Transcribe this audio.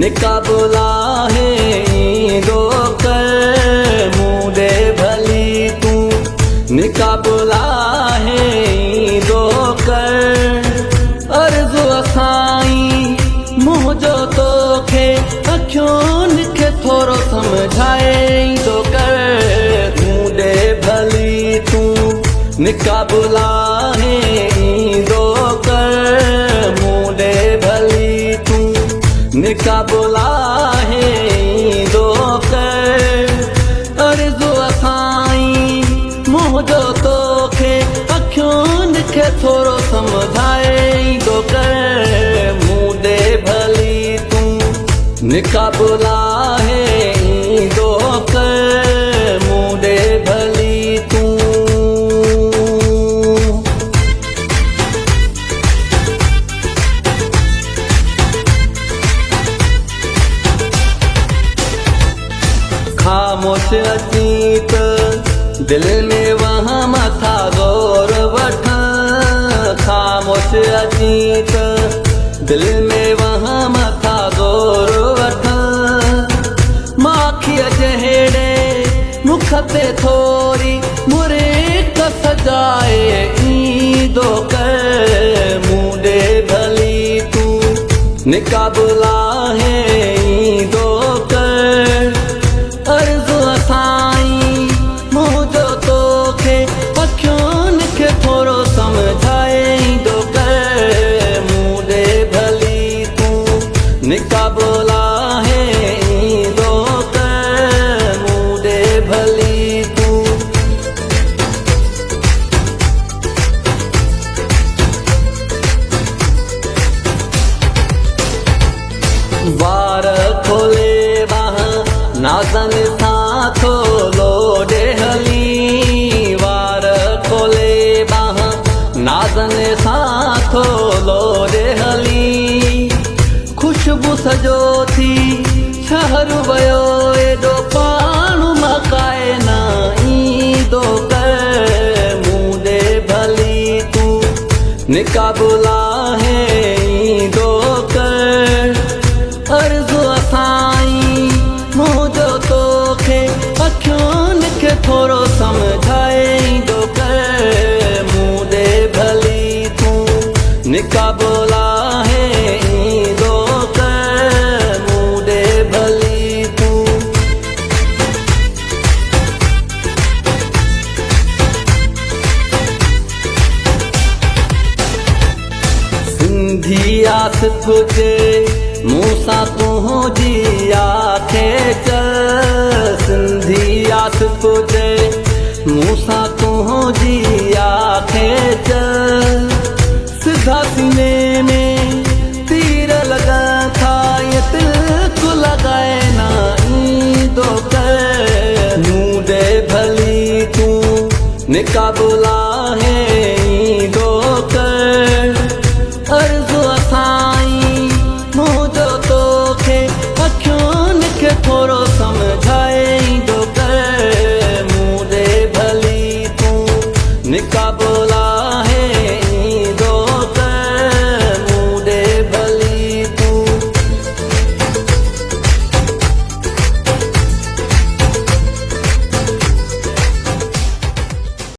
निकाबला है दो कर मुदे भली तू निकाबला है दो कर अर्ज़ु असाई मुझो तो खे अखियों खे थोरो समझाए दो कर मुदे भली तू निकाबला है दो कर मुदे भली तू निकाबला है दो कर अर्ज़ु असाई मुझो तो खे अखियों खे थोरो समझाए दो कर मुदे भली तू निकाबला है दो कर मुदे भली तू खामोश अतीत दिल में वहाँ मथा गौर वठ खामोश अतीत दिल में वहाँ मथा गौर वठ माखी जहेड़े मुख ते थोरी मुरे सजाए ईंदो कर मुदे भली तू निकाबला है ईंदो कर अर्ज़ु असाई मुझो तो खे अखियों खे थोरो समझाए दो कर मुदे भली तू निकाबला है दो कर मुदे भली तू वार खोले नाज़न सां थो लोॾे हली वार खोले बाह नाज़न सां थो लोॾे हली खुशबू सजो थी शहर वियो एॾो पाण मकाए न ईंदो कर मुदे भली तू निकाबला है ईंदो कर अर्ज़ु असाई मुझो तो खे अखियों खे थोरो समझाए दो कर मुदे भली तू निकाबला है दो कर मुदे भली तू सिंधी आस तुझे मूसा तुझी आखे चल सिंधी आस तुझे मूसा तुझी आखे चल सिधा सीने में तीर लगा था ये तिलक लगाए ना ईंदो कर मुदे भली तू निकाबला है ईंदो कर अर्ज़ु असाई मुझो तो खे अखियों खे थोरो समझाए दो कर मुदे भली तू निकाब